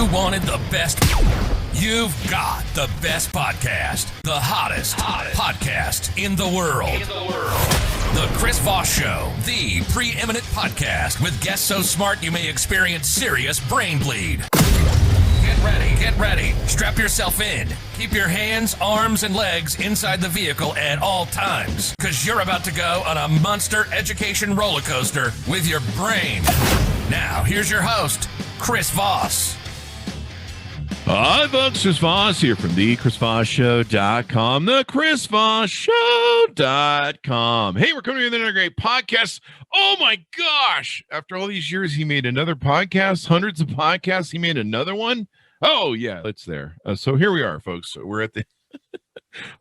You wanted the best. You've got the best podcast. The hottest podcast in the world. The Chris Voss Show, the preeminent podcast with guests so smart you may experience serious brain bleed. Get ready. Strap yourself in. Keep your hands, arms, and legs inside the vehicle at all times, because you're about to go on a monster education roller coaster with your brain. Now, here's your host, Chris Voss. Hi, folks. Chris Voss here from the ChrisVossShow.com, the ChrisVossShow.com. Hey, we're coming with another great podcast. Oh, my gosh. After all these years, he made another podcast, hundreds of podcasts. He made another one. Oh, yeah, it's there. So here we are, folks. We're at the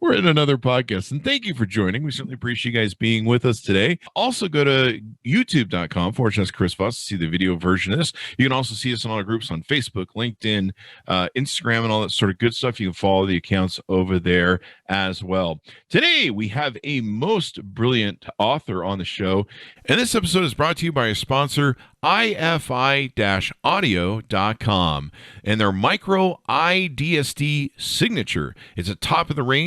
we're in another podcast, and thank you for joining. We certainly appreciate you guys being with us today. Also, go to youtube.com/Chris Voss to see the video version of this. You can also see us in all our groups on Facebook, LinkedIn, Instagram, and all that sort of good stuff. You can follow the accounts over there as well. Today, we have a most brilliant author on the show, and this episode is brought to you by a sponsor, ifi-audio.com, and their micro IDSD signature. It's a top-of-the-range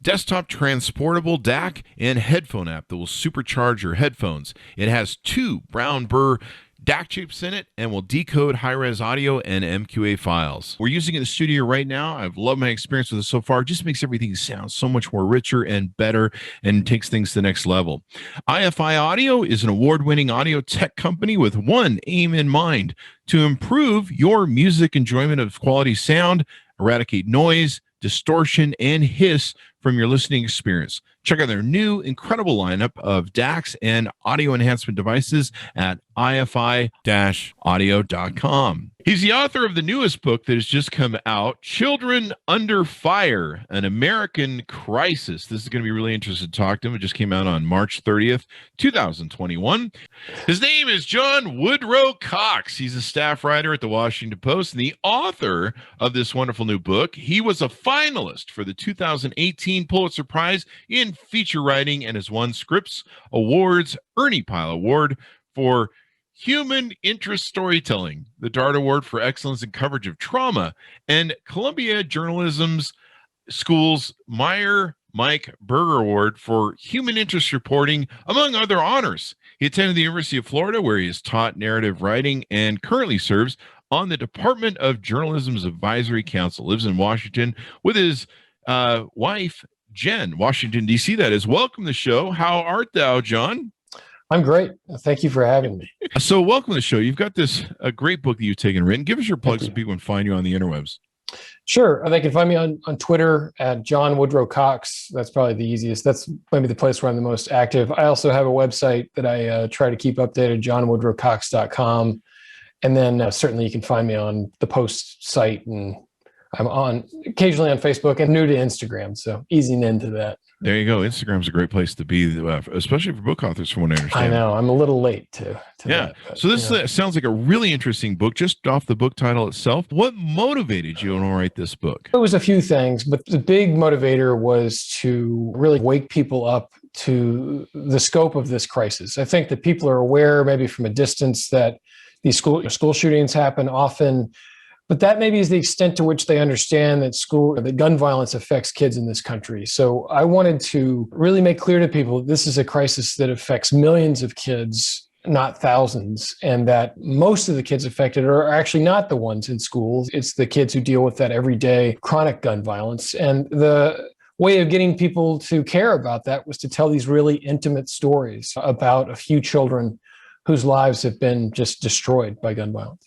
desktop transportable DAC and headphone app that will supercharge your headphones. It has 2 brown burr DAC chips in it and will decode high-res audio and MQA files. We're using it in the studio right now. I've loved my experience with it so far. It just makes everything sound so much more richer and better and takes things to the next level. iFi Audio is an award-winning audio tech company with one aim in mind: to improve your music enjoyment of quality sound, eradicate noise, distortion, and hiss from your listening experience. Check out their new incredible lineup of DACs and audio enhancement devices at ifi-audio.com. He's the author of the newest book that has just come out, Children Under Fire, An American Crisis. This is going to be really interesting to talk to him. It just came out on March 30th, 2021. His name is John Woodrow Cox. He's a staff writer at the Washington Post and the author of this wonderful new book. He was a finalist for the 2018 Pulitzer Prize in feature writing and has won Scripps Awards Ernie Pyle Award for Human Interest Storytelling, the Dart Award for Excellence in Coverage of Trauma, and Columbia Journalism's School's Meyer Mike Berger Award for Human Interest Reporting, among other honors. He attended the University of Florida, where he has taught narrative writing and currently serves on the Department of Journalism's Advisory Council. Lives in Washington with his wife, Jen, Washington, D.C. That is. Welcome to the show. How art thou, John? I'm great. Thank you for having me. So welcome to the show. You've got this a great book that you've taken and written. Give us your plugs so people can find you on the interwebs. Sure. They can find me on Twitter at John Woodrow Cox. That's probably the easiest. That's maybe the place where I'm the most active. I also have a website that I try to keep updated, johnwoodrowcox.com. And then certainly you can find me on the Post site, and I'm occasionally on Facebook and new to Instagram. So easing into that. There you go. Instagram's a great place to be, especially for book authors, from what I understand. I know. I'm a little late to yeah. that. But, so this sounds like a really interesting book, just off the book title itself. What motivated you to write this book? It was a few things, but the big motivator was to really wake people up to the scope of this crisis. I think that people are aware, maybe from a distance, that these school shootings happen often, but that maybe is the extent to which they understand that gun violence affects kids in this country. So I wanted to really make clear to people that this is a crisis that affects millions of kids, not thousands, and that most of the kids affected are actually not the ones in schools. It's the kids who deal with that everyday chronic gun violence. And the way of getting people to care about that was to tell these really intimate stories about a few children whose lives have been just destroyed by gun violence.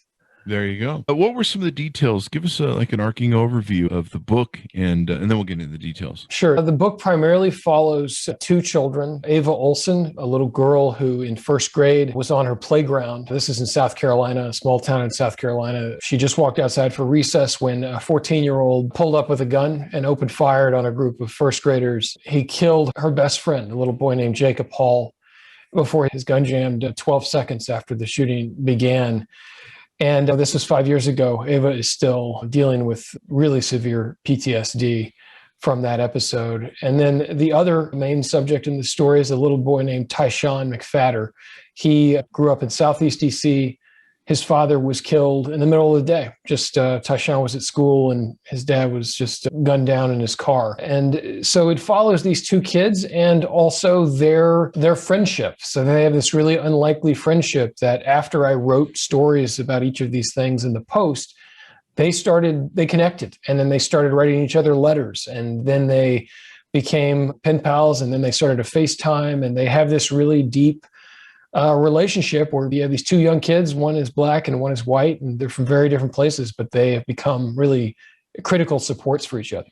There you go. What were some of the details? Give us an arcing overview of the book, and then we'll get into the details. Sure. The book primarily follows 2 children. Ava Olson, a little girl who in first grade was on her playground. This is in South Carolina, a small town in South Carolina. She just walked outside for recess when a 14-year-old pulled up with a gun and opened fire on a group of first graders. He killed her best friend, a little boy named Jacob Hall, before his gun jammed 12 seconds after the shooting began. And this was 5 years ago. Ava is still dealing with really severe PTSD from that episode. And then the other main subject in the story is a little boy named Tyshawn McFadder. He grew up in Southeast DC, his father was killed in the middle of the day. Just Tyshawn was at school and his dad was just gunned down in his car. And so it follows these two kids and also their friendship. So they have this really unlikely friendship that after I wrote stories about each of these things in the Post, they connected, and then they started writing each other letters, and then they became pen pals, and then they started to FaceTime, and they have this really deep relationship where you have these two young kids, one is black and one is white, and they're from very different places, but they have become really critical supports for each other.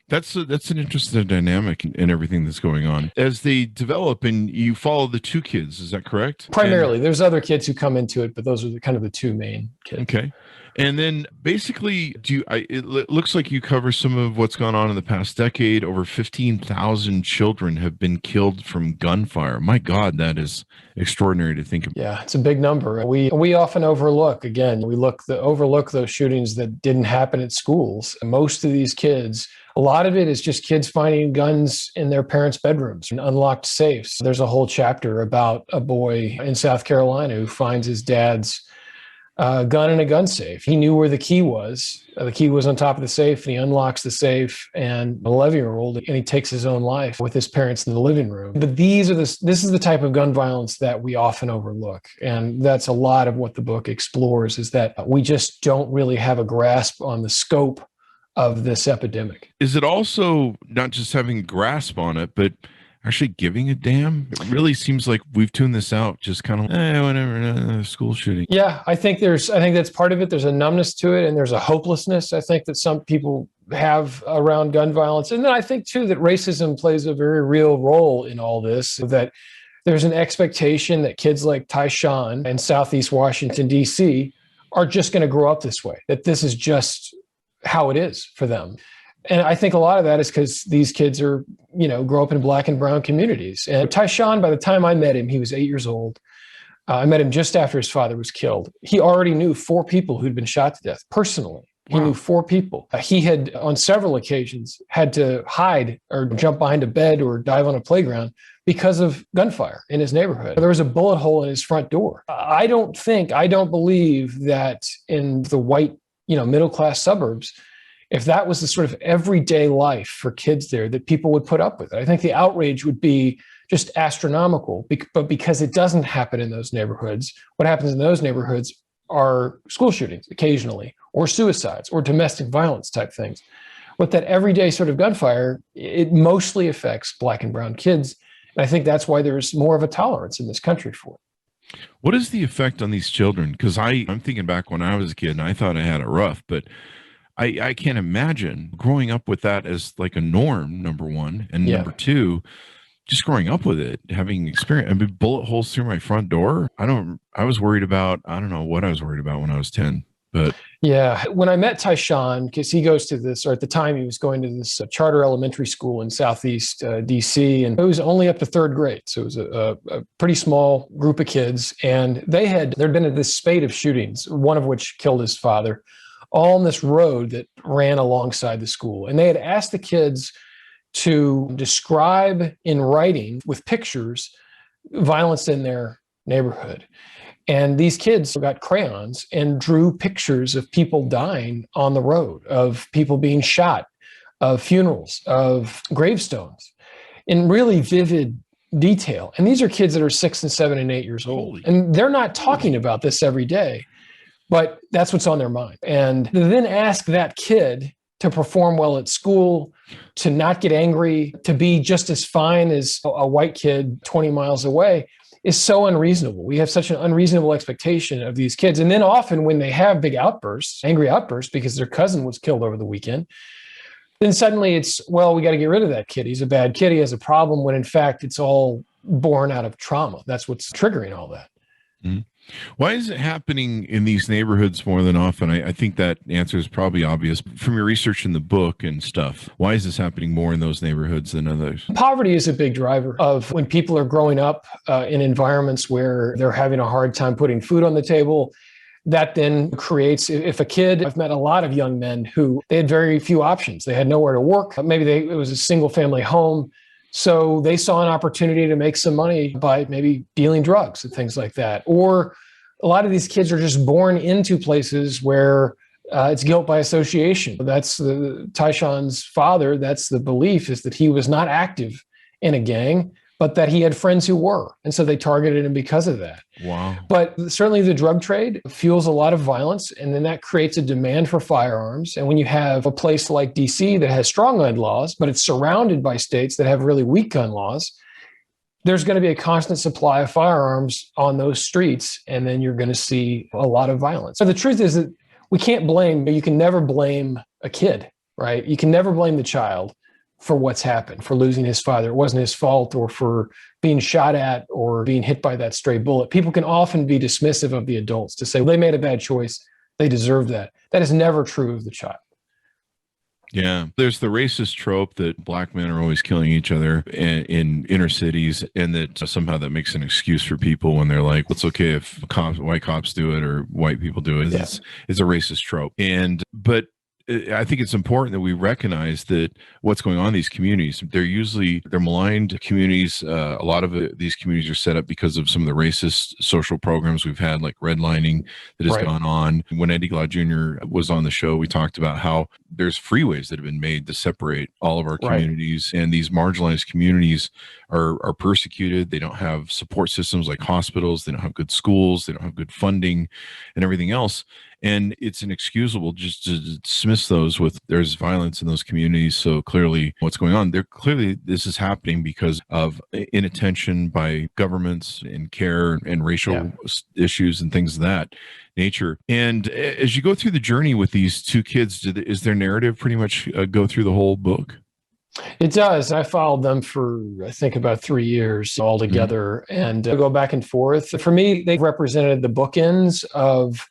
That's an interesting dynamic in everything that's going on. As they develop, and you follow the two kids, is that correct? Primarily. There's other kids who come into it, but those are kind of the two main kids. Okay. And then basically, it looks like you cover some of what's gone on in the past decade. Over 15,000 children have been killed from gunfire. My God, that is extraordinary to think about. Yeah, it's a big number. We often overlook those shootings that didn't happen at schools. Most of these kids, a lot of it is just kids finding guns in their parents' bedrooms and unlocked safes. There's a whole chapter about a boy in South Carolina who finds his dad's gun in a gun safe. He knew where the key was. The key was on top of the safe, and he unlocks the safe, and an 11-year-old, and he takes his own life with his parents in the living room. But this is the type of gun violence that we often overlook. And that's a lot of what the book explores, is that we just don't really have a grasp on the scope of this epidemic. Is it also not just having a grasp on it, but actually giving a damn? It really seems like we've tuned this out, just kind of whatever, school shooting. Yeah, I think that's part of it. There's a numbness to it, and there's a hopelessness, I think, that some people have around gun violence. And then I think too that racism plays a very real role in all this, that there's an expectation that kids like Tyshawn in Southeast Washington, D.C. are just going to grow up this way, that this is just how it is for them. And I think a lot of that is because these kids grow up in black and brown communities. And Tyshawn, by the time I met him, he was 8 years old. I met him just after his father was killed. He already knew 4 people who'd been shot to death personally. He knew 4 people. He had, on several occasions, had to hide or jump behind a bed or dive on a playground because of gunfire in his neighborhood. There was a bullet hole in his front door. I don't believe that in the white, middle-class suburbs, if that was the sort of everyday life for kids there, that people would put up with it. I think the outrage would be just astronomical, but because it doesn't happen in those neighborhoods, what happens in those neighborhoods are school shootings occasionally, or suicides, or domestic violence type things. With that everyday sort of gunfire, it mostly affects black and brown kids. And I think that's why there's more of a tolerance in this country for it. What is the effect on these children? Because I'm thinking back when I was a kid, and I thought I had it rough, but I can't imagine growing up with that as like a norm, number one. And number two, just growing up with it, having experience. I mean, bullet holes through my front door. I don't know what I was worried about when I was 10. But yeah, when I met Tyshawn, because he goes to this, or at the time he was going to this charter elementary school in Southeast DC, and it was only up to 3rd grade. So it was a pretty small group of kids. And there'd been this spate of shootings, one of which killed his father, all on this road that ran alongside the school. And they had asked the kids to describe in writing with pictures violence in their neighborhood. And these kids got crayons and drew pictures of people dying on the road, of people being shot, of funerals, of gravestones, in really vivid detail. And these are kids that are 6 and 7 and 8 years old. And they're not talking about this every day, but that's what's on their mind. And to then ask that kid to perform well at school, to not get angry, to be just as fine as a white kid 20 miles away is so unreasonable. We have such an unreasonable expectation of these kids. And then often when they have big outbursts, angry outbursts because their cousin was killed over the weekend, then suddenly it's, well, we got to get rid of that kid. He's a bad kid. He has a problem, when in fact it's all born out of trauma. That's what's triggering all that. Mm-hmm. Why is it happening in these neighborhoods more than often? I think that answer is probably obvious from your research in the book and stuff. Why is this happening more in those neighborhoods than others? Poverty is a big driver of when people are growing up in environments where they're having a hard time putting food on the table. That then creates, if a kid, I've met a lot of young men who they had very few options. They had nowhere to work. Maybe it was a single family home. So they saw an opportunity to make some money by maybe dealing drugs and things like that. Or a lot of these kids are just born into places where it's guilt by association. That's Tyshawn's father. That's the belief, is that he was not active in a gang, but that he had friends who were. And so they targeted him because of that. Wow. But certainly the drug trade fuels a lot of violence, and then that creates a demand for firearms. And when you have a place like DC that has strong gun laws, but it's surrounded by states that have really weak gun laws, there's going to be a constant supply of firearms on those streets, and then you're going to see a lot of violence. So the truth is that you can never blame a kid, right? You can never blame the child for what's happened, for losing his father. It wasn't his fault, or for being shot at or being hit by that stray bullet. People can often be dismissive of the adults to say, well, they made a bad choice, they deserve that. That is never true of the child. Yeah. There's the racist trope that black men are always killing each other in inner cities, and that somehow that makes an excuse for people when they're like, it's okay if white cops do it or white people do it. Yeah. It's a racist trope. But I think it's important that we recognize that what's going on in these communities, they're maligned communities. A lot of these communities are set up because of some of the racist social programs we've had, like redlining that has gone on. When Eddie Glaude Jr. was on the show, we talked about how there's freeways that have been made to separate all of our communities, and these marginalized communities are persecuted. They don't have support systems like hospitals. They don't have good schools. They don't have good funding and everything else. And it's inexcusable just to dismiss those with there's violence in those communities. So clearly what's going on there, clearly this is happening because of inattention by governments and care and racial issues and things of that nature. And as you go through the journey with these two kids, is their narrative pretty much go through the whole book? It does. I followed them for, I think, about 3 years altogether, and go back and forth. For me, they represented the bookends of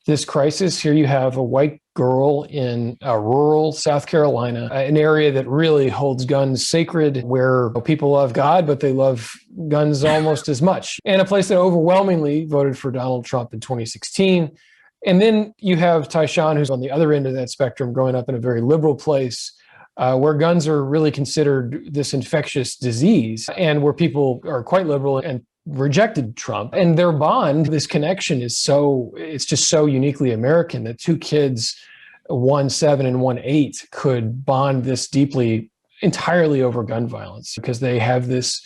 this crisis. Here you have a white girl in rural South Carolina, an area that really holds guns sacred, where people love God, but they love guns almost as much, and a place that overwhelmingly voted for Donald Trump in 2016. And then you have Tyshawn, who's on the other end of that spectrum, growing up in a very liberal place, where guns are really considered this infectious disease, and where people are quite liberal and rejected Trump. And their bond, this connection it's just so uniquely American that two kids, 1-7 and 1-8, could bond this deeply entirely over gun violence, because they have this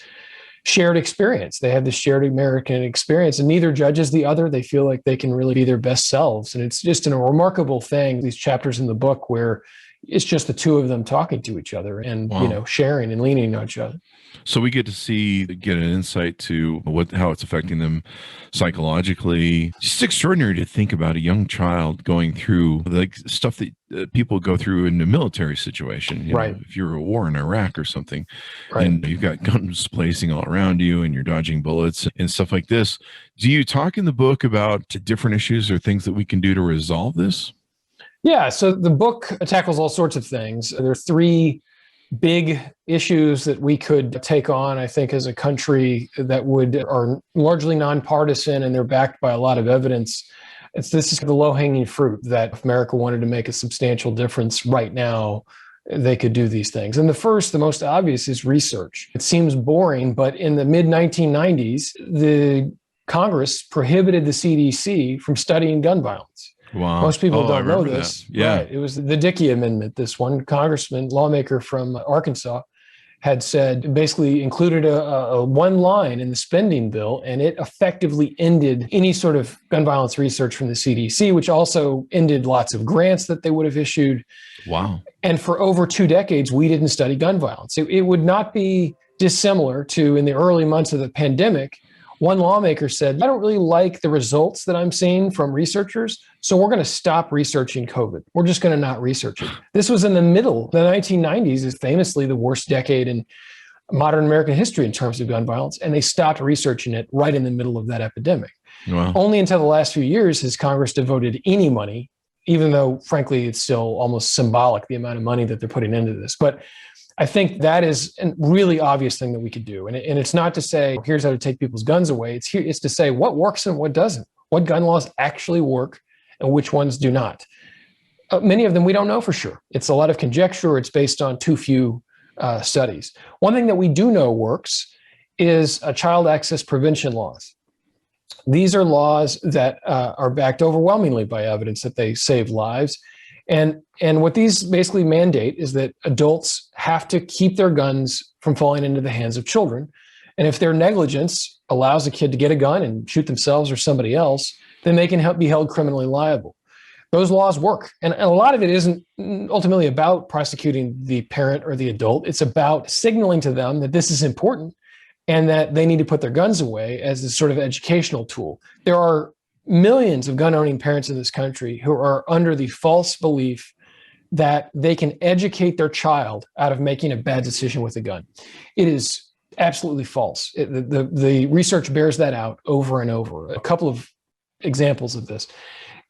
shared experience. They have this shared American experience, and neither judges the other. They feel like they can really be their best selves. And it's just a remarkable thing, these chapters in the book where it's just the two of them talking to each other and, sharing and leaning on each other. So we get an insight to how it's affecting them psychologically. It's extraordinary to think about a young child going through like stuff that people go through in a military situation. You know, if you're at war in Iraq or something, and you've got guns blazing all around you and you're dodging bullets and stuff like this. Do you talk in the book about different issues or things that we can do to resolve this? Yeah, so the book tackles all sorts of things. There are 3 big issues that we could take on, I think, as a country that are largely nonpartisan, and they're backed by a lot of evidence. This is the low-hanging fruit, that if America wanted to make a substantial difference right now, they could do these things. And the most obvious is research. It seems boring, but in the mid-1990s, the Congress prohibited the CDC from studying gun violence. Wow. Most people don't know this. That. Yeah. Right. It was the Dickey Amendment. This one lawmaker from Arkansas had said, basically included a one line in the spending bill, and it effectively ended any sort of gun violence research from the CDC, which also ended lots of grants that they would have issued. Wow. And for over 2 decades, we didn't study gun violence. It would not be dissimilar to in the early months of the pandemic. One lawmaker said, I don't really like the results that I'm seeing from researchers, so we're going to stop researching COVID. We're just going to not research it. This was in the middle. The 1990s is famously the worst decade in modern American history in terms of gun violence, and they stopped researching it right in the middle of that epidemic. Wow. Only until the last few years has Congress devoted any money, even though, frankly, it's still almost symbolic, the amount of money that they're putting into this. But I think that is a really obvious thing that we could do. And it's not to say, here's how to take people's guns away. It's to say what works and what doesn't, what gun laws actually work and which ones do not. Many of them we don't know for sure. It's a lot of conjecture. It's based on too few studies. One thing that we do know works is child access prevention laws. These are laws that are backed overwhelmingly by evidence that they save lives. And what these basically mandate is that adults have to keep their guns from falling into the hands of children. And if their negligence allows a kid to get a gun and shoot themselves or somebody else, then they can be held criminally liable. Those laws work. And a lot of it isn't ultimately about prosecuting the parent or the adult. It's about signaling to them that this is important and that they need to put their guns away as a sort of educational tool. There are millions of gun-owning parents in this country who are under the false belief that they can educate their child out of making a bad decision with a gun. It is absolutely false. The research bears that out over and over. A couple of examples of this.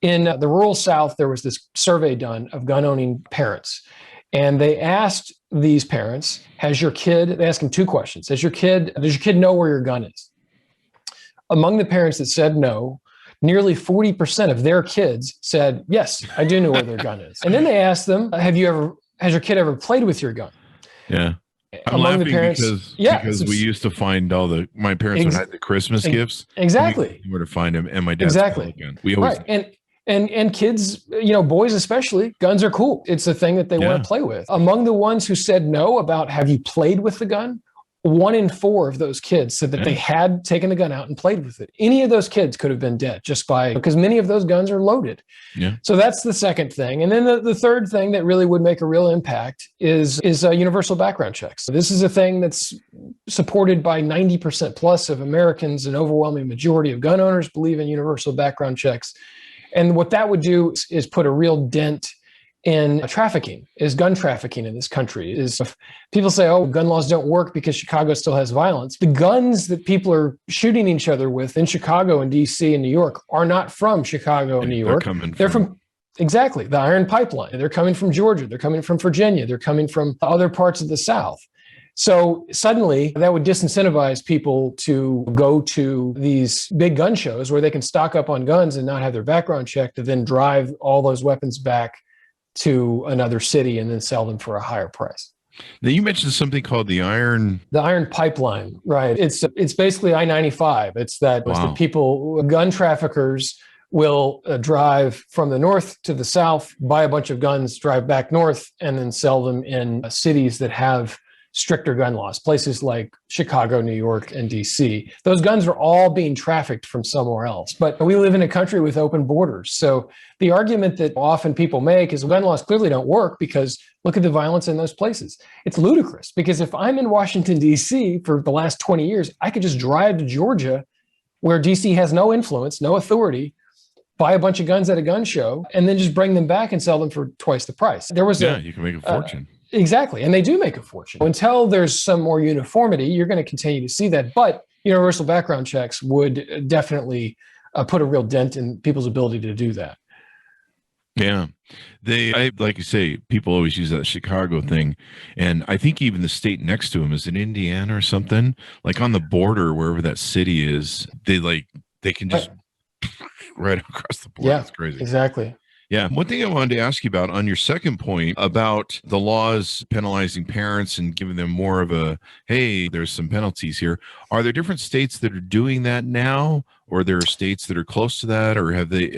In the rural South, there was this survey done of gun-owning parents. And they asked these parents, they asked them two questions. Does your kid know where your gun is? Among the parents that said no, nearly 40% of their kids said, yes, I do know where their gun is. And then they asked them, has your kid ever played with your gun? Yeah. I'm Among laughing the parents, because we used to find my parents would have the Christmas gifts. Exactly. We were to find them, and my dad's gun. We always And kids, boys especially, guns are cool. It's a thing that they want to play with. Among the ones who said no about have you played with the gun, 1 in 4 of those kids said that they had taken the gun out and played with it. Any of those kids could have been dead because many of those guns are loaded. Yeah. So that's the second thing. And then the third thing that really would make a real impact is universal background checks. So this is a thing that's supported by 90% plus of Americans. An overwhelming majority of gun owners believe in universal background checks. And what that would do is put a real dent in gun trafficking in this country. If people say, oh, gun laws don't work because Chicago still has violence. The guns that people are shooting each other with in Chicago and DC and New York are not from Chicago and New York. They're from exactly the Iron Pipeline. They're coming from Georgia. They're coming from Virginia. They're coming from other parts of the South. So suddenly that would disincentivize people to go to these big gun shows where they can stock up on guns and not have their background checked to then drive all those weapons back to another city and then sell them for a higher price. Now you mentioned something called the Iron Pipeline, right? It's basically I-95. It's that the people, gun traffickers will drive from the north to the south, buy a bunch of guns, drive back north, and then sell them in cities that have stricter gun laws, places like Chicago, New York, and DC. Those guns are all being trafficked from somewhere else. But we live in a country with open borders. So the argument that often people make is gun laws clearly don't work because look at the violence in those places. It's ludicrous because if I'm in Washington, DC for the last 20 years, I could just drive to Georgia where DC has no influence, no authority, buy a bunch of guns at a gun show, and then just bring them back and sell them for twice the price. You can make a fortune. Exactly. And they do make a fortune. Until there's some more uniformity, you're going to continue to see that. But universal background checks would definitely put a real dent in people's ability to do that. Yeah. Like you say, people always use that Chicago thing. And I think even the state next to them is in Indiana or something, like on the border, wherever that city is, they can just right across the border. Yeah, it's crazy. Exactly. Yeah. One thing I wanted to ask you about on your second point about the laws penalizing parents and giving them more of hey, there's some penalties here. Are there different states that are doing that now, or there are states that are close to that, or have they?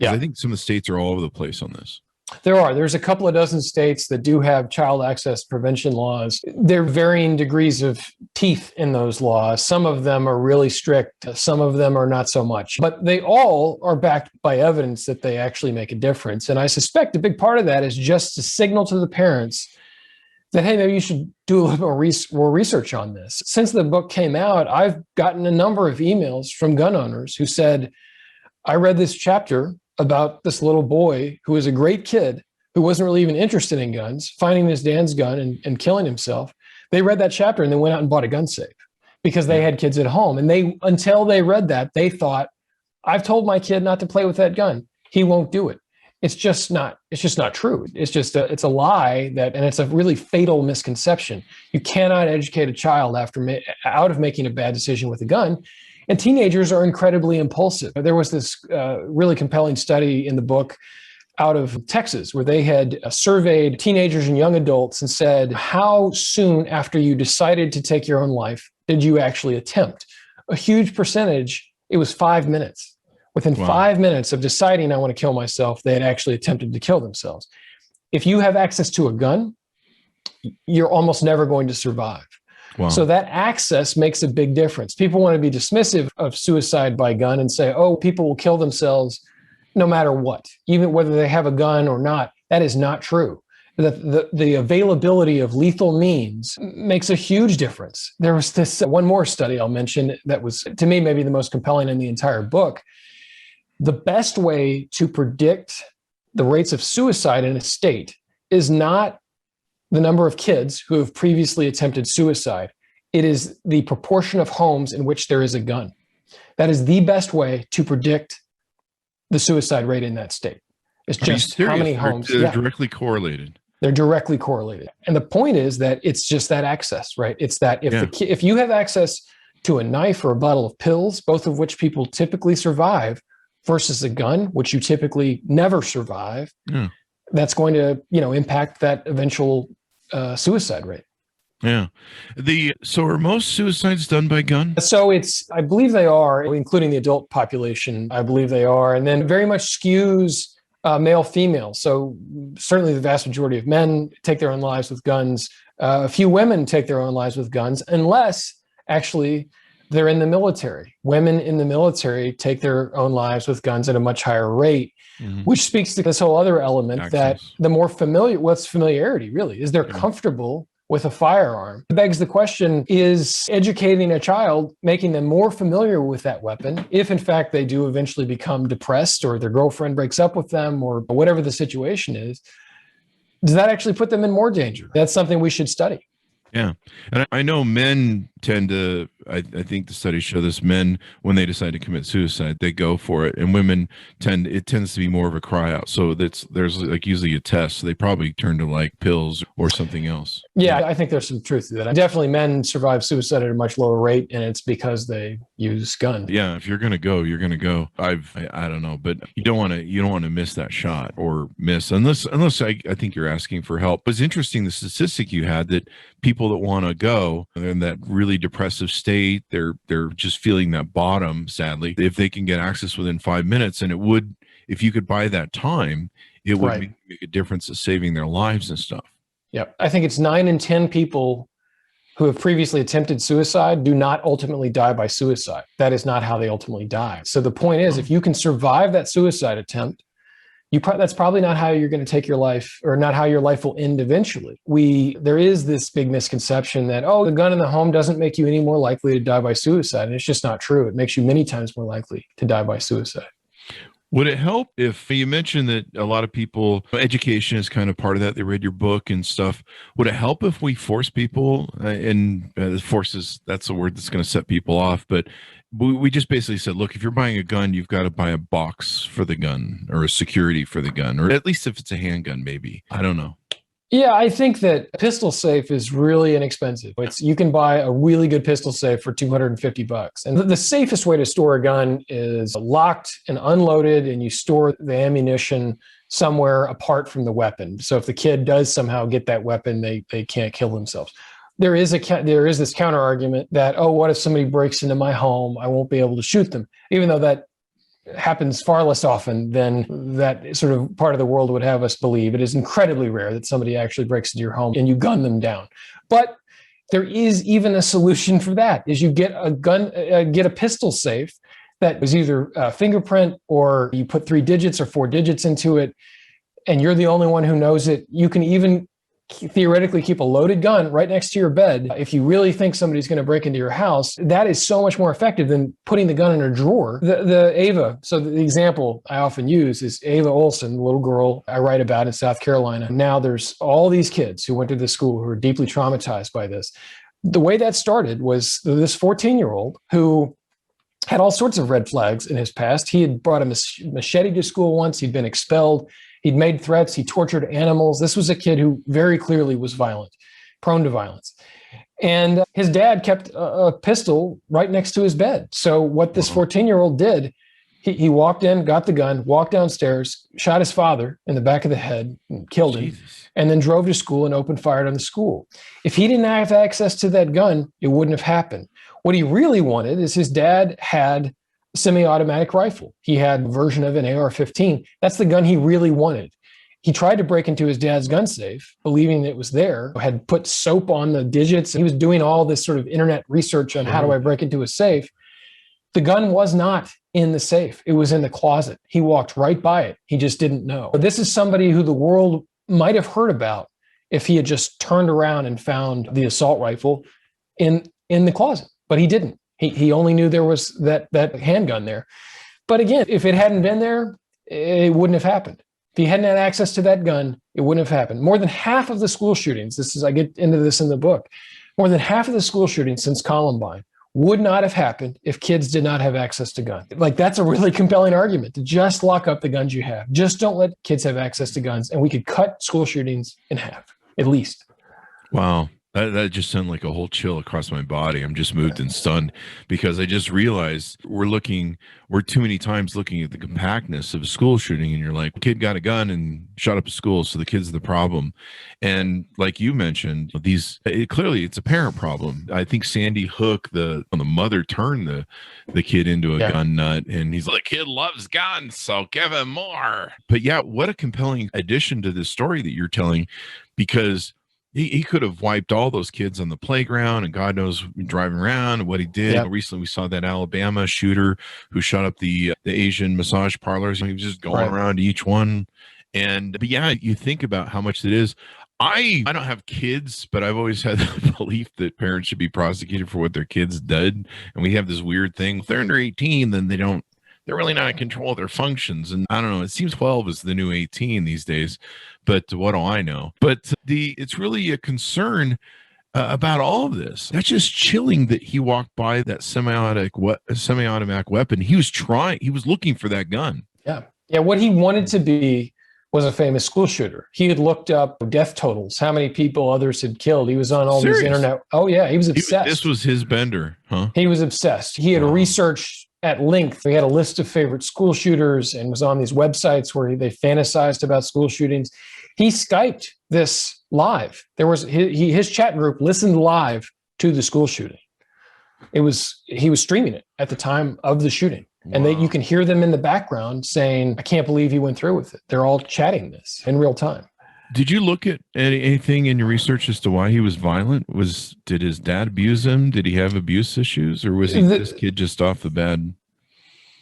I think some of the states are all over the place on this. There's a couple of dozen states that do have child access prevention laws. There are varying degrees of teeth in those laws. Some of them are really strict. Some of them are not so much. But they all are backed by evidence that they actually make a difference. And I suspect a big part of that is just to signal to the parents that, hey, maybe you should do a little more research on this. Since the book came out, I've gotten a number of emails from gun owners who said, I read this chapter about this little boy who was a great kid who wasn't really even interested in guns, finding his dad's gun and killing himself. They read that chapter and then went out and bought a gun safe because they had kids at home. And until they read that, they thought, I've told my kid not to play with that gun. He won't do it. It's just not true. It's a lie and it's a really fatal misconception. You cannot educate a child out of making a bad decision with a gun. And teenagers are incredibly impulsive. There was this really compelling study in the book out of Texas where they had surveyed teenagers and young adults and said, how soon after you decided to take your own life did you actually attempt? A huge percentage It was 5 minutes. Within 5 minutes of deciding I want to kill myself, they had actually attempted to kill themselves. If you have access to a gun, you're almost never going to survive. Wow. So that access makes a big difference. People want to be dismissive of suicide by gun and say, oh, people will kill themselves no matter what, even whether they have a gun or not. That is not true. The availability of lethal means makes a huge difference. There was this one more study I'll mention that was, to me, maybe the most compelling in the entire book. The best way to predict the rates of suicide in a state is not the number of kids who have previously attempted suicide. It is the proportion of homes in which there is a gun. That is the best way to predict the suicide rate in that state. It's just how many homes. They're directly correlated. They're directly correlated. And the point is that it's just that access, right? It's that if you have access to a knife or a bottle of pills, both of which people typically survive, versus a gun, which you typically never survive, that's going to, impact that eventual suicide rate. Yeah. So are most suicides done by gun? So I believe they are, including the adult population. I believe they are. And then very much skews male, female. So certainly the vast majority of men take their own lives with guns. A few women take their own lives with guns, unless actually they're in the military. Women in the military take their own lives with guns at a much higher rate, which speaks to this whole other element that the more what's familiarity really? Is they're comfortable with a firearm? It begs the question, is educating a child making them more familiar with that weapon, if in fact they do eventually become depressed or their girlfriend breaks up with them or whatever the situation is, does that actually put them in more danger? That's something we should study. Yeah. And I know men tend to, I think the studies show this, men, when they decide to commit suicide, they go for it. And women it tends to be more of a cry out. So there's like usually a test. So they probably turn to like pills or something else. Yeah, I think there's some truth to that. Definitely men survive suicide at a much lower rate, and it's because they use guns. Yeah. If you're going to go, you're going to go. I don't know, but you don't want to miss that shot or miss unless I think you're asking for help. But it's interesting, the statistic you had that people that want to go, they're in that really depressive state, they're just feeling that bottom, sadly, if they can get access within 5 minutes, and if you could buy that time, it would make a difference of saving their lives and stuff. Yep. I think it's 9 in 10 people who have previously attempted suicide do not ultimately die by suicide. That is not how they ultimately die. So the point is, if you can survive that suicide attempt, that's probably not how you're going to take your life, or not how your life will end eventually. There is this big misconception that, the gun in the home doesn't make you any more likely to die by suicide. And it's just not true. It makes you many times more likely to die by suicide. Would it help if you mentioned that a lot of people, education is kind of part of that? They read your book and stuff. Would it help if we force people, forces, that's a word that's going to set people off, but we just basically said, look, if you're buying a gun, you've got to buy a box for the gun or a security for the gun, or at least if it's a handgun, maybe. I don't know. Yeah, I think that a pistol safe is really inexpensive. You can buy a really good pistol safe for $250. And the safest way to store a gun is locked and unloaded, and you store the ammunition somewhere apart from the weapon. So if the kid does somehow get that weapon, they can't kill themselves. There is this counter argument that, what if somebody breaks into my home? I won't be able to shoot them, even though that happens far less often than that sort of part of the world would have us believe. It is incredibly rare that somebody actually breaks into your home and you gun them down. But there is even a solution for that, is you get a pistol safe that is either a fingerprint, or you put 3 digits or 4 digits into it, and you're the only one who knows it. You can even theoretically keep a loaded gun right next to your bed. If you really think somebody's going to break into your house, that is so much more effective than putting the gun in a drawer. So the example I often use is Ava Olson, the little girl I write about in South Carolina. Now there's all these kids who went to this school who are deeply traumatized by this. The way that started was this 14-year-old who had all sorts of red flags in his past. He had brought a machete to school once. He'd been expelled. He'd made threats. He tortured animals. This was a kid who very clearly was violent, prone to violence. And his dad kept a pistol right next to his bed. So what this 14-year-old did, he walked in, got the gun, walked downstairs, shot his father in the back of the head, and killed him, and then drove to school and opened fire on the school. If he didn't have access to that gun, it wouldn't have happened. What he really wanted is his dad had semi-automatic rifle. He had a version of an AR-15. That's the gun he really wanted. He tried to break into his dad's gun safe, believing it was there, had put soap on the digits. He was doing all this sort of internet research on how do I break into a safe. The gun was not in the safe. It was in the closet. He walked right by it. He just didn't know. This is somebody who the world might have heard about if he had just turned around and found the assault rifle in the closet, but he didn't. He only knew there was that handgun there. But again, if it hadn't been there, it wouldn't have happened. If he hadn't had access to that gun, it wouldn't have happened. More than half of the school shootings, I get into this in the book, more than half of the school shootings since Columbine would not have happened if kids did not have access to guns. Like, that's a really compelling argument, to just lock up the guns you have. Just don't let kids have access to guns, and we could cut school shootings in half, at least. Wow. That just sent like a whole chill across my body. I'm just moved and stunned because I just realized we're too many times looking at the compactness of a school shooting, and you're like, kid got a gun and shot up a school, so the kid's the problem. And like you mentioned, clearly it's a parent problem. I think Sandy Hook, the mother turned the kid into a gun nut, and he's like, kid loves guns, so give him more. But yeah, what a compelling addition to this story that you're telling, because he could have wiped all those kids on the playground, and God knows driving around and what he did. Yep. Recently, we saw that Alabama shooter who shot up the Asian massage parlors. He was just going around to each one. But yeah, you think about how much it is. I don't have kids, but I've always had the belief that parents should be prosecuted for what their kids did. And we have this weird thing. If they're under 18, then they're really not in control of their functions. And I don't know, it seems 12 is the new 18 these days, but what do I know? But it's really a concern about all of this. That's just chilling that he walked by that semi-automatic weapon. He was looking for that gun. Yeah. Yeah. What he wanted to be was a famous school shooter. He had looked up death totals, how many people others had killed. He was on all these internet. Oh yeah. He was obsessed. This was his bender, huh? He was obsessed. He had researched at length. He had a list of favorite school shooters and was on these websites where they fantasized about school shootings. He Skyped this live. There was his chat group listened live to the school shooting. He was streaming it at the time of the shooting. Wow. And you can hear them in the background saying, I can't believe he went through with it. They're all chatting this in real time. Did you look at anything in your research as to why he was violent? Did his dad abuse him? Did he have abuse issues, or was this kid just off the bed?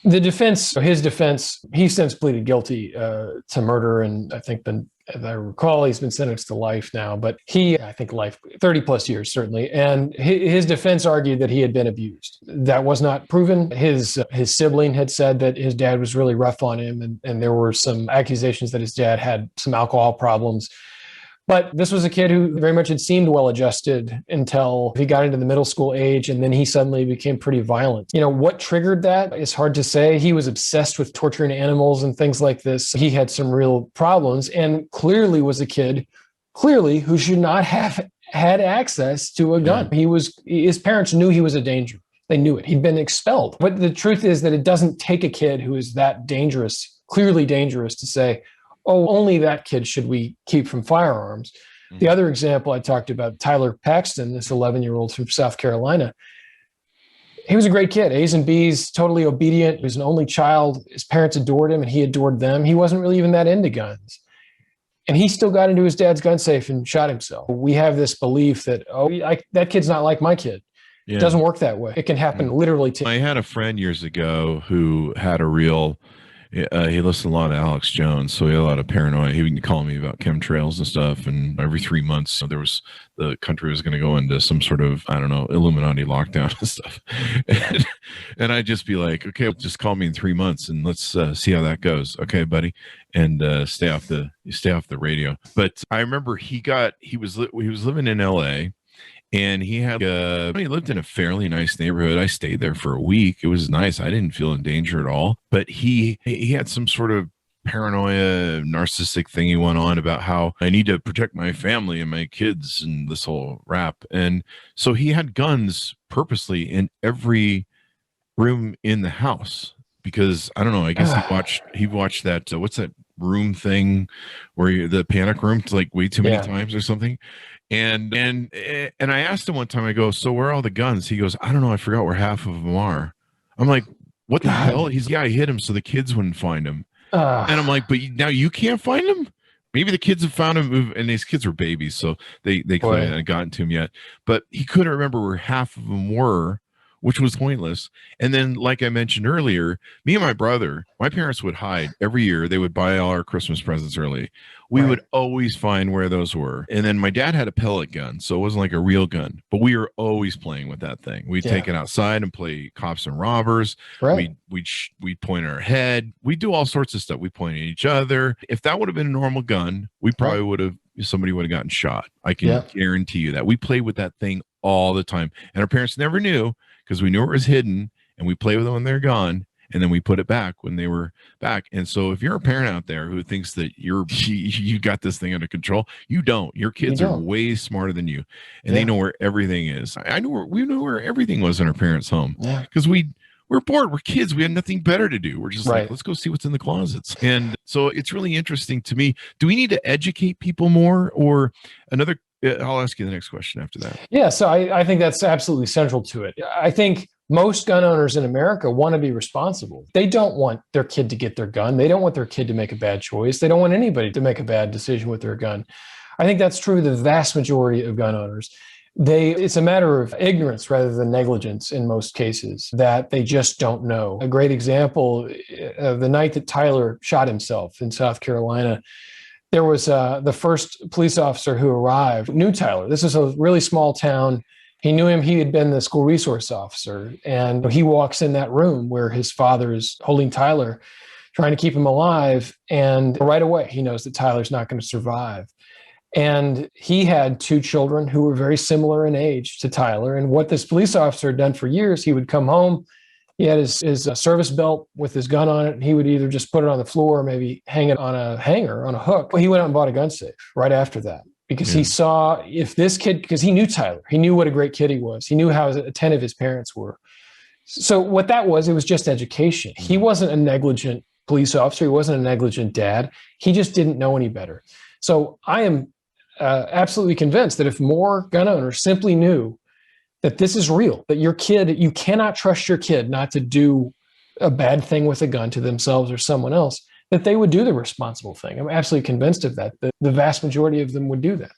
His defense, he since pleaded guilty to murder, and I think as I recall, he's been sentenced to life now. But I think life, 30 plus years certainly. And his defense argued that he had been abused. That was not proven. His sibling had said that his dad was really rough on him, and there were some accusations that his dad had some alcohol problems. But this was a kid who very much had seemed well-adjusted until he got into the middle school age, and then he suddenly became pretty violent. What triggered that is hard to say. He was obsessed with torturing animals and things like this. He had some real problems, and clearly was a kid, who should not have had access to a gun. His parents knew he was a danger. They knew it. He'd been expelled. But the truth is that it doesn't take a kid who is that dangerous, clearly dangerous, to say, oh, only that kid should we keep from firearms. Mm-hmm. The other example I talked about, Tyler Paxton, this 11-year-old from South Carolina. He was a great kid, A's and B's, totally obedient. He was an only child. His parents adored him, and he adored them. He wasn't really even that into guns. And he still got into his dad's gun safe and shot himself. We have this belief that, that kid's not like my kid. Yeah. It doesn't work that way. It can happen literally. I had a friend years ago who had he listened a lot to Alex Jones, so he had a lot of paranoia. He would call me about chemtrails and stuff, and every 3 months the country was going to go into some sort of, I don't know, Illuminati lockdown and stuff. And I'd just be like, okay, just call me in 3 months and let's see how that goes. Okay, buddy. And stay off the radio. But I remember he was living in LA. And he lived in a fairly nice neighborhood. I stayed there for a week. It was nice. I didn't feel in danger at all. But he had some sort of paranoia, narcissistic thing he went on about how I need to protect my family and my kids and this whole rap. And so he had guns purposely in every room in the house because, I don't know, I guess he watched that, what's that room thing where the panic room like way too many times or something. And I asked him one time, I go, so where are all the guns? He goes, I don't know. I forgot where half of them are. I'm like, what the hell? I hit him so the kids wouldn't find him. And I'm like, but now you can't find him? Maybe the kids have found him, and these kids were babies, so they couldn't have gotten to him yet. But he couldn't remember where half of them were, which was pointless. And then, like I mentioned earlier, me and my parents would hide every year. They would buy all our Christmas presents early. We would always find where those were. And then my dad had a pellet gun, so it wasn't like a real gun, but we were always playing with that thing. We'd take it outside and play cops and robbers. We'd point at our head. We'd do all sorts of stuff. We point at each other. If that would have been a normal gun, we probably somebody would have gotten shot. I can guarantee you that. We played with that thing all the time. And our parents never knew, because we knew it was hidden, and we play with them when they're gone, and then we put it back when they were back. And so if you're a parent out there who thinks that you got this thing under control, you don't. Your kids are way smarter than you, and they know where everything is. We knew where everything was in our parents' home, because we're bored. We're kids. We had nothing better to do. We're just like, let's go see what's in the closets. And so it's really interesting to me. Do we need to educate people more, or another? I'll ask you the next question after that. Yeah, so I think that's absolutely central to it. I think most gun owners in America want to be responsible. They don't want their kid to get their gun. They don't want their kid to make a bad choice. They don't want anybody to make a bad decision with their gun. I think that's true of the vast majority of gun owners. It's a matter of ignorance rather than negligence in most cases, that they just don't know. A great example, the night that Tyler shot himself in South Carolina, there was the first police officer who arrived, knew Tyler. This is a really small town. He knew him. He had been the school resource officer. And he walks in that room where his father is holding Tyler, trying to keep him alive. And right away, he knows that Tyler's not going to survive. And he had two children who were very similar in age to Tyler. And what this police officer had done for years, he would come home. He had his service belt with his gun on it, and he would either just put it on the floor or maybe hang it on a hanger, on a hook. Well, he went out and bought a gun safe right after that, because he saw if this kid, because he knew Tyler, he knew what a great kid he was. He knew how attentive his parents were. So what that was, it was just education. He wasn't a negligent police officer. He wasn't a negligent dad. He just didn't know any better. So I am absolutely convinced that if more gun owners simply knew that this is real, that your kid, you cannot trust your kid not to do a bad thing with a gun to themselves or someone else, that they would do the responsible thing. I'm absolutely convinced of that. The vast majority of them would do that.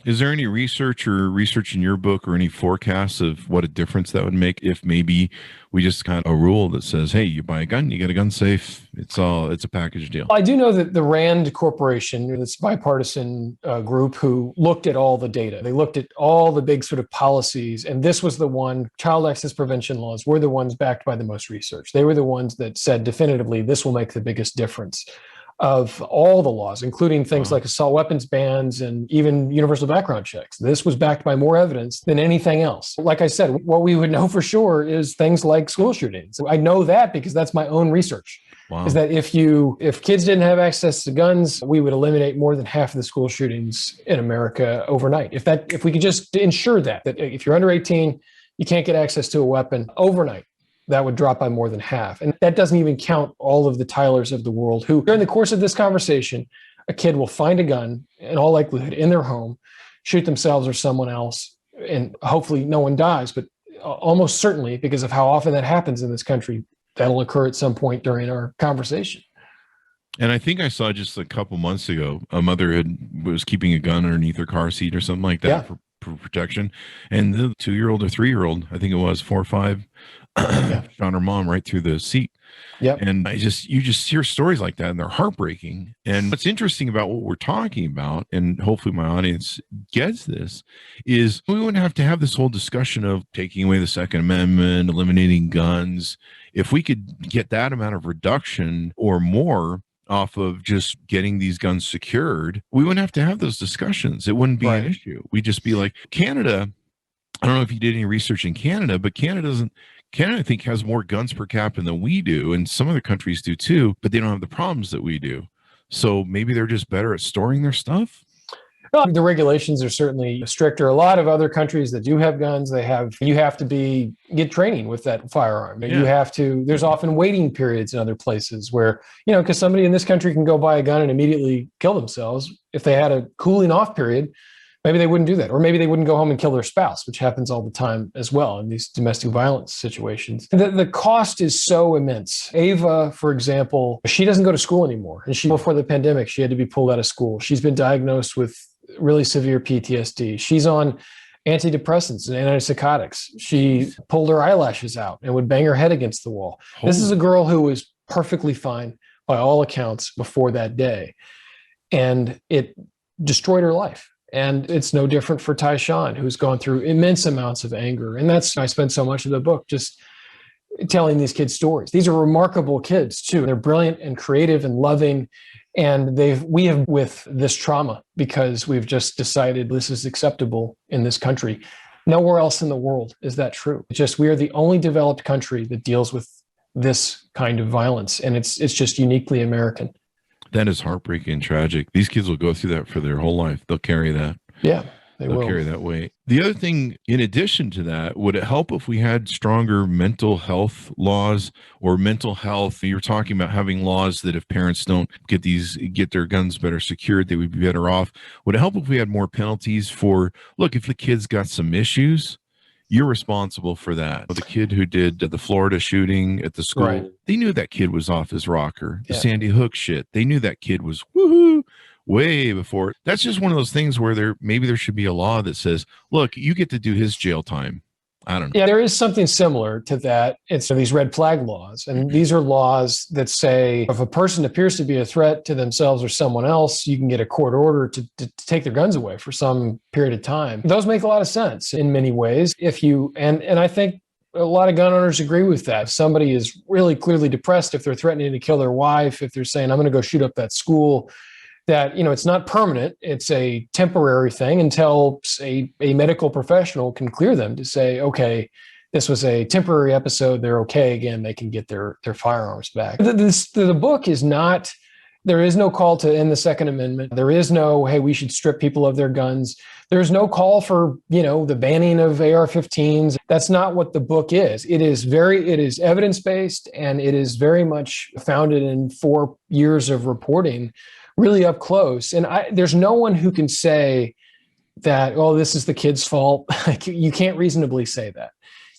Is there any research in your book or any forecasts of what a difference that would make if maybe we just kind of a rule that says, hey, you buy a gun, you get a gun safe. It's a package deal. I do know that the RAND Corporation, this bipartisan group who looked at all the data, they looked at all the big sort of policies, and this was the one, child access prevention laws were the ones backed by the most research. They were the ones that said definitively, this will make the biggest difference of all the laws, including things like assault weapons bans and even universal background checks. This was backed by more evidence than anything else. Like I said, what we would know for sure is things like school shootings. I know that because that's my own research. Wow. Is that if kids didn't have access to guns, we would eliminate more than half of the school shootings in America overnight. If we could just ensure that if you're under 18, you can't get access to a weapon overnight, that would drop by more than half. And that doesn't even count all of the Tylers of the world who, during the course of this conversation, a kid will find a gun, in all likelihood, in their home, shoot themselves or someone else, and hopefully no one dies. But almost certainly, because of how often that happens in this country, that'll occur at some point during our conversation. And I think I saw just a couple months ago, a mother was keeping a gun underneath her car seat or something like that for protection. And the 2-year-old or 3-year-old, I think it was 4 or 5, found her mom right through the seat. Yep. And you just hear stories like that, and they're heartbreaking. And what's interesting about what we're talking about, and hopefully my audience gets this, is we wouldn't have to have this whole discussion of taking away the Second Amendment, eliminating guns. If we could get that amount of reduction or more off of just getting these guns secured, we wouldn't have to have those discussions. It wouldn't be an issue. We'd just be like, Canada, I don't know if you did any research in Canada, but Canada, I think, has more guns per capita than we do, and some other countries do too, but they don't have the problems that we do. So maybe they're just better at storing their stuff. Well, the regulations are certainly stricter. A lot of other countries that do have guns, you have to get training with that firearm. Yeah. There's often waiting periods in other places where, because somebody in this country can go buy a gun and immediately kill themselves. If they had a cooling off period, maybe they wouldn't do that. Or maybe they wouldn't go home and kill their spouse, which happens all the time as well in these domestic violence situations. The cost is so immense. Ava, for example, she doesn't go to school anymore. And before the pandemic, she had to be pulled out of school. She's been diagnosed with really severe PTSD. She's on antidepressants and antipsychotics. She pulled her eyelashes out and would bang her head against the wall. This is a girl who was perfectly fine by all accounts before that day. And it destroyed her life. And it's no different for Tyshawn, who's gone through immense amounts of anger. And I spend so much of the book just telling these kids stories. These are remarkable kids too. They're brilliant and creative and loving. And we have with this trauma because we've just decided this is acceptable in this country. Nowhere else in the world is that true. We are the only developed country that deals with this kind of violence. And it's just uniquely American. That is heartbreaking and tragic. These kids will go through that for their whole life. They'll carry that. Yeah, they'll carry that weight. The other thing, in addition to that, would it help if we had stronger mental health laws or mental health? You're talking about having laws that if parents don't get their guns better secured, they would be better off. Would it help if we had more penalties for, look, if the kid's got some issues, you're responsible for that. The kid who did the Florida shooting at the school, right. They knew that kid was off his rocker. The Sandy Hook shit, they knew that kid was woohoo way before. That's just one of those things where maybe there should be a law that says, look, you get to do his jail time. I don't know. Yeah, there is something similar to that. It's these red flag laws. And these are laws that say if a person appears to be a threat to themselves or someone else, you can get a court order to take their guns away for some period of time. Those make a lot of sense in many ways. And I think a lot of gun owners agree with that. If somebody is really clearly depressed, if they're threatening to kill their wife, if they're saying, I'm going to go shoot up that school, that, it's not permanent. It's a temporary thing until a medical professional can clear them to say, okay, this was a temporary episode. They're okay again. They can get their firearms back. The book is not, there is no call to end the Second Amendment. There is no, hey, we should strip people of their guns. There's no call for, the banning of AR-15s. That's not what the book is. It is evidence-based, and it is very much founded in 4 years of reporting, really up close. And there's no one who can say that, oh, this is the kid's fault. You can't reasonably say that.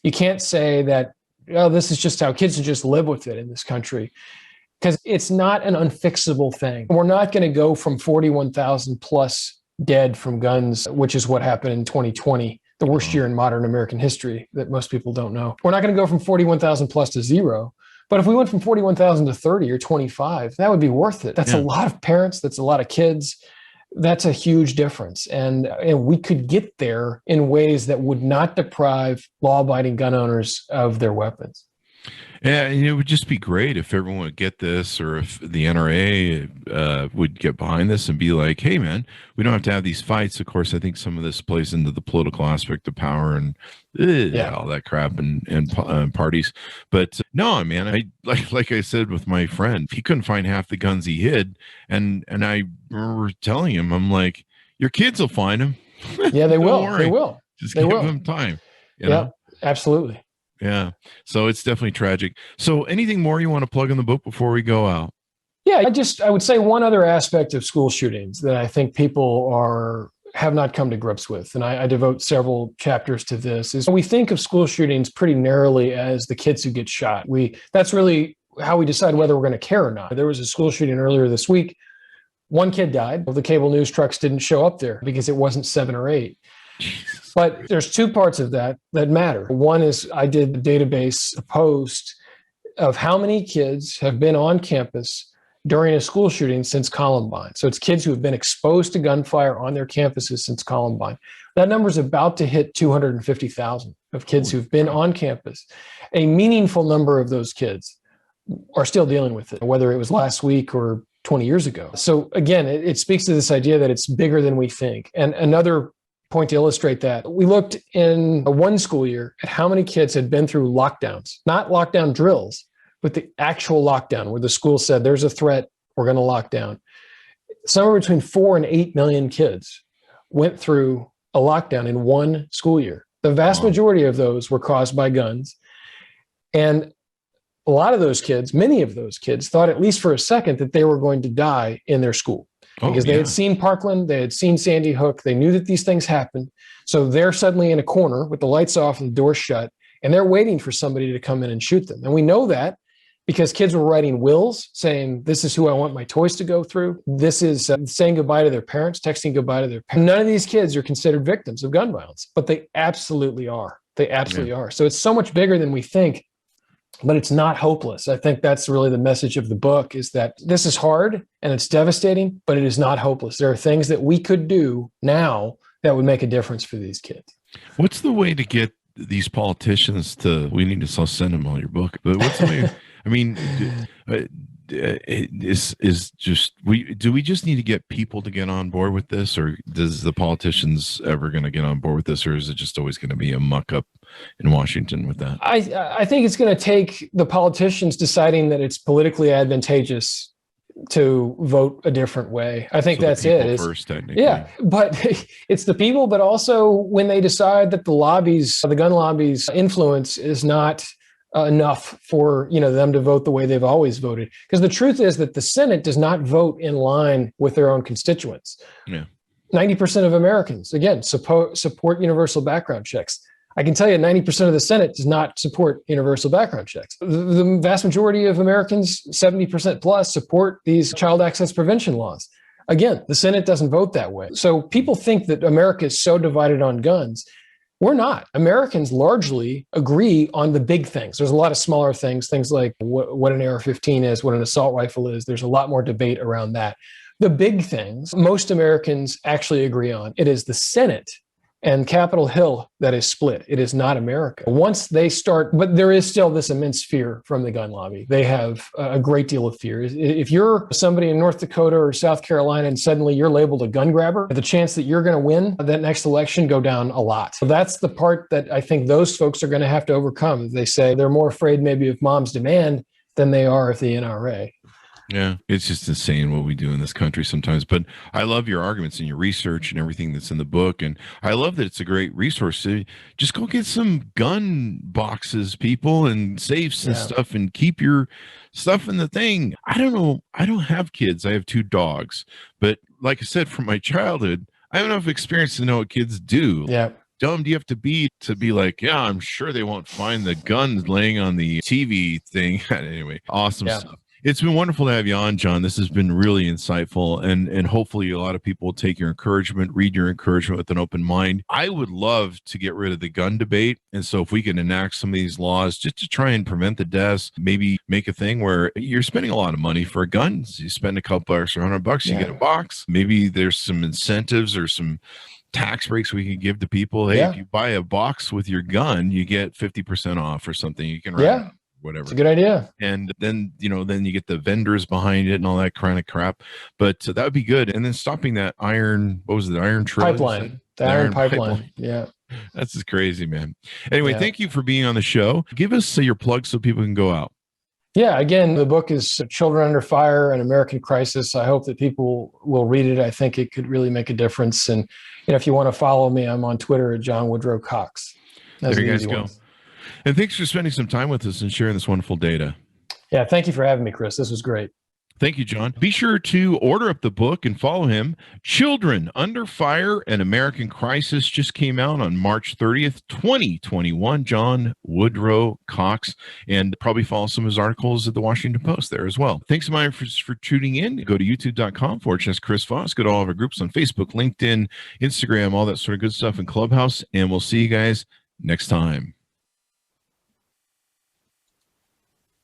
You can't say that, oh, this is just how kids just live with it in this country, because it's not an unfixable thing. We're not going to go from 41,000 plus dead from guns, which is what happened in 2020, the worst year in modern American history that most people don't know. We're not going to go from 41,000 plus to zero. But if we went from 41,000 to 30 or 25, that would be worth it. That's a lot of parents. That's a lot of kids. That's a huge difference. And we could get there in ways that would not deprive law-abiding gun owners of their weapons. Yeah, and it would just be great if everyone would get this, or if the NRA would get behind this and be like, hey, man, we don't have to have these fights. Of course, I think some of this plays into the political aspect of power and all that crap and parties. But no, man, I like I said with my friend, he couldn't find half the guns he hid. And I remember telling him, I'm like, your kids will find them. Yeah, they will. Worry. They will. Just give them time. You know? Absolutely. Yeah. So it's definitely tragic. So anything more you want to plug in the book before we go out? Yeah, I would say one other aspect of school shootings that I think people have not come to grips with, and I devote several chapters to this, is we think of school shootings pretty narrowly as the kids who get shot. That's really how we decide whether we're going to care or not. There was a school shooting earlier this week. One kid died. The cable news trucks didn't show up there because it wasn't 7 or 8. But there's two parts of that matter. One is I did a database post of how many kids have been on campus during a school shooting since Columbine. So it's kids who have been exposed to gunfire on their campuses since Columbine. That number is about to hit 250,000 of kids who've been on campus. A meaningful number of those kids are still dealing with it, whether it was last week or 20 years ago. So again, it speaks to this idea that it's bigger than we think. And another point to illustrate that, we looked in one school year at how many kids had been through lockdowns, not lockdown drills, but the actual lockdown where the school said, there's a threat, we're going to lock down. Somewhere between 4 and 8 million kids went through a lockdown in one school year. The vast majority of those were caused by guns. And a lot of those kids, many of those kids, thought at least for a second that they were going to die in their school. because they had seen Parkland, they had seen Sandy Hook, they knew that these things happened. So they're suddenly in a corner with the lights off and the door shut, and they're waiting for somebody to come in and shoot them. And we know that because kids were writing wills saying, this is who I want my toys to go through. This is saying goodbye to their parents, texting goodbye to their parents. None of these kids are considered victims of gun violence, but they absolutely are. They absolutely are. So it's so much bigger than we think, but it's not hopeless. I think that's really the message of the book, is that this is hard and it's devastating, but it is not hopeless. There are things that we could do now that would make a difference for these kids. What's the way to get these politicians to, we need to send them all your book, but what's the way? I mean, do we just need to get people to get on board with this, or does the politicians ever going to get on board with this, or is it just always going to be a muck up in Washington with that? I think it's going to take the politicians deciding that it's politically advantageous to vote a different way. I think that's it. First, technically. Yeah, but it's the people, but also when they decide that the gun lobby's influence is not enough for them to vote the way they've always voted. Because the truth is that the Senate does not vote in line with their own constituents. Yeah, 90% of Americans, again, support universal background checks. I can tell you 90% of the Senate does not support universal background checks. The vast majority of Americans, 70% plus, support these child access prevention laws. Again, the Senate doesn't vote that way. So people think that America is so divided on guns. We're not. Americans largely agree on the big things. There's a lot of smaller things like what an AR-15 is, what an assault rifle is. There's a lot more debate around that. The big things, most Americans actually agree on. It is the Senate and Capitol Hill that is split. It is not America. Once they start, but there is still this immense fear from the gun lobby. They have a great deal of fear. If you're somebody in North Dakota or South Carolina and suddenly you're labeled a gun grabber, the chance that you're going to win that next election go down a lot. So that's the part that I think those folks are going to have to overcome. They say they're more afraid maybe of mom's demand than they are of the NRA. Yeah, it's just insane what we do in this country sometimes. But I love your arguments and your research and everything that's in the book. And I love that it's a great resource. So just go get some gun boxes, people, and safes and stuff, and keep your stuff in the thing. I don't know. I don't have kids. I have 2 dogs. But like I said, from my childhood, I have enough experience to know what kids do. Yeah. Dumb do you have to be like, yeah, I'm sure they won't find the guns laying on the TV thing. Anyway, awesome stuff. It's been wonderful to have you on, John. This has been really insightful, and hopefully a lot of people will take your encouragement, read your encouragement with an open mind. I would love to get rid of the gun debate, and so if we can enact some of these laws just to try and prevent the deaths, maybe make a thing where you're spending a lot of money for a gun. So you spend a couple extra $100, you get a box. Maybe there's some incentives or some tax breaks we can give to people. Hey, if you buy a box with your gun, you get 50% off or something. You can write whatever. It's a good idea. And then, then you get the vendors behind it and all that kind of crap. But that would be good. And then stopping that iron trail pipeline, the iron pipeline. Yeah. That's just crazy, man. Anyway, thank you for being on the show. Give us your plug so people can go out. Yeah, again, the book is Children Under Fire, An American Crisis. I hope that people will read it. I think it could really make a difference. And if you want to follow me, I'm on Twitter at John Woodrow Cox. There you guys go. And thanks for spending some time with us and sharing this wonderful data. Yeah, thank you for having me, Chris. This was great. Thank you, John. Be sure to order up the book and follow him. Children Under Fire, An American Crisis just came out on March 30th, 2021. John Woodrow Cox, and probably follow some of his articles at the Washington Post there as well. Thanks so much for tuning in. Go to youtube.com/Chris Voss. Go to all of our groups on Facebook, LinkedIn, Instagram, all that sort of good stuff in Clubhouse, and we'll see you guys next time.